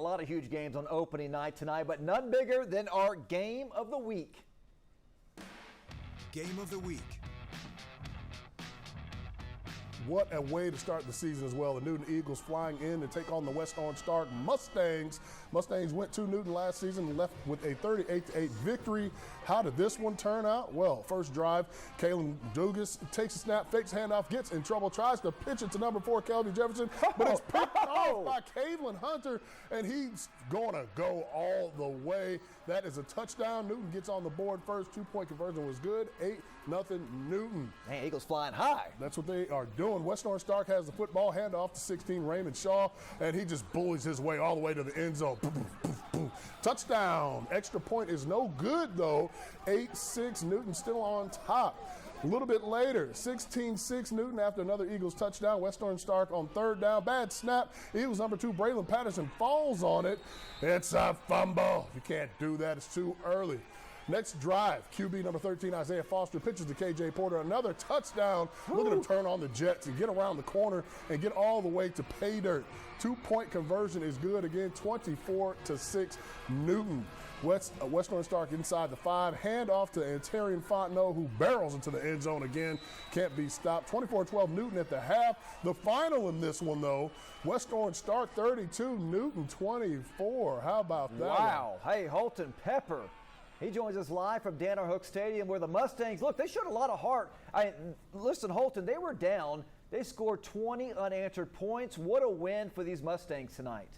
lot of huge games on opening night tonight, but none bigger than our Game of the Week. Game of the Week. What a way to start the season as well. The Newton Eagles flying in to take on the West Orange Stark Mustangs. Mustangs went to Newton last season and left with a 38-8 victory. How did this one turn out? Well, first drive, Kalen Dugas takes a snap, fakes handoff, gets in trouble, tries to pitch it to number 4, Kelby Jefferson, but it's picked off by Caveland Hunter, and he's going to go all the way. That is a touchdown. Newton gets on the board first. 2-point conversion was good. 8-0 Newton. Man, Eagles flying high. That's what they are doing. West Orange Stark has the football, handoff to 16, Raymond Shaw, and he just bullies his way all the way to the end zone. Boom, boom, boom, boom. Touchdown. Extra point is no good, though. 8-6, Newton still on top. A little bit later, 16-6 Newton after another Eagles touchdown. West Orange Stark on third down. Bad snap. Eagles number 2, Braylon Patterson, falls on it. It's a fumble. You can't do that. It's too early. Next drive, QB number 13, Isaiah Foster, pitches to KJ Porter. Another touchdown. Look at him turn on the Jets and get around the corner and get all the way to pay dirt. 2-point conversion is good again, 24-6 Newton. West Orange Stark inside the 5. Hand off to Antarian Fontenot, who barrels into the end zone again. Can't be stopped. 24-12 Newton at the half. The final in this one, though, West Orange Stark 32, Newton 24. How about that? Wow. Hey, Holton Pepper. He joins us live from Dan R. Hook Stadium where the Mustangs, look, they showed a lot of heart. Listen, Holton, they were down. They scored 20 unanswered points. What a win for these Mustangs tonight.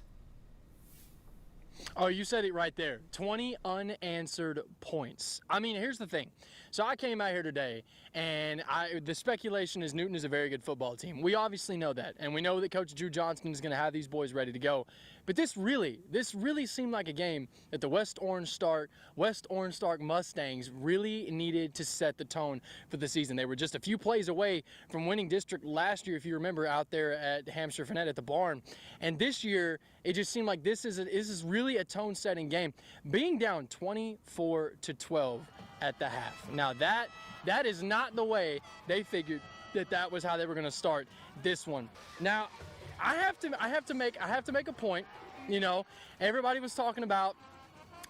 Oh, you said it right there. 20 unanswered points. I mean, here's the thing. So I came out here today, and the speculation is Newton is a very good football team. We obviously know that, and we know that Coach Drew Johnston is going to have these boys ready to go. But this really seemed like a game that the West Orange Stark Mustangs really needed to set the tone for the season. They were just a few plays away from winning district last year, if you remember, out there at Hampshire Finette at the barn. And this year, it just seemed like this is really a tone-setting game, being down 24-12 at the half. Now that is not the way they figured that was how they were going to start this one. Now, I have to make a point. You know, everybody was talking about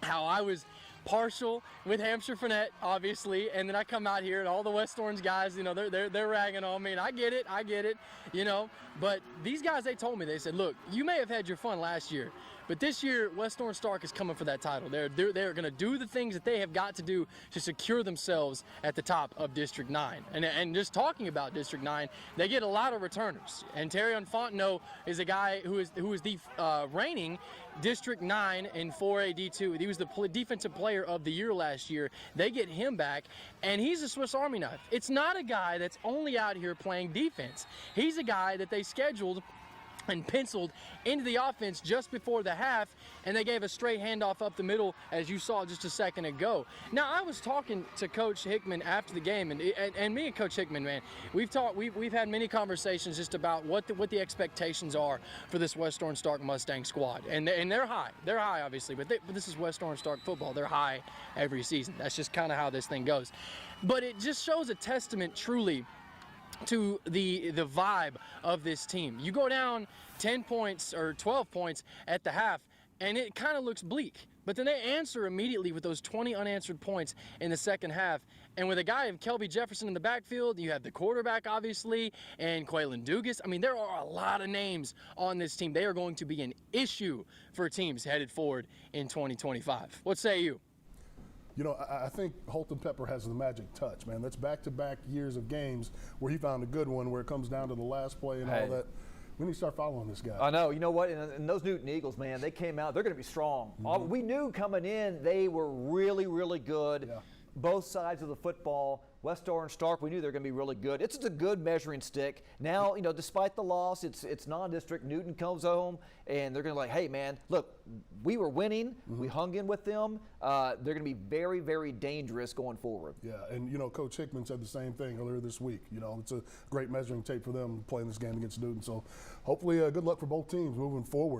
how I was partial with Hampshire Finette, obviously, and then I come out here and all the West Orange guys, you know, they're ragging on me, and I get it, you know. But these guys, they told me, they said, look, you may have had your fun last year, but this year West Orange Stark is coming for that title. They're going to do the things that they have got to do to secure themselves at the top of District 9. And just talking about District 9, they get a lot of returners. And Antarian Fontenot is a guy who is the reigning District 9 in 4A D2. He was the defensive player of the year last year. They get him back, and he's a Swiss Army knife. It's not a guy that's only out here playing defense. He's a guy that they scheduled and penciled into the offense just before the half, and they gave a straight handoff up the middle, as you saw just a second ago. Now, I was talking to Coach Hickman after the game, and me and Coach Hickman, man, we've had many conversations just about what the expectations are for this West Orange Stark Mustang squad, and they're high, obviously, but this is West Orange Stark football. They're high every season. That's just kind of how this thing goes. But it just shows a testament, truly, to the vibe of this team. You go down 10 points or 12 points at the half, and it kind of looks bleak. But then they answer immediately with those 20 unanswered points in the second half. And with a guy of Kelby Jefferson in the backfield, you have the quarterback, obviously, and Quaylen Dugas. I mean, there are a lot of names on this team. They are going to be an issue for teams headed forward in 2025. What say you? You know, I think Holton Pepper has the magic touch, man. That's back-to-back years of games where he found a good one where it comes down to the last play and all that. We need to start following this guy. I know. You know what? And those Newton Eagles, man, they came out. They're going to be strong. Mm-hmm. We knew coming in they were really, really good. Yeah. Both sides of the football. West Orange Stark, we knew they were going to be really good. It's a good measuring stick. Now, you know, despite the loss, it's non-district. Newton comes home, and they're going to be like, hey, man, look, we were winning. We hung in with them. They're going to be very, very dangerous going forward. Yeah, and, you know, Coach Hickman said the same thing earlier this week. You know, it's a great measuring tape for them playing this game against Newton. So hopefully good luck for both teams moving forward.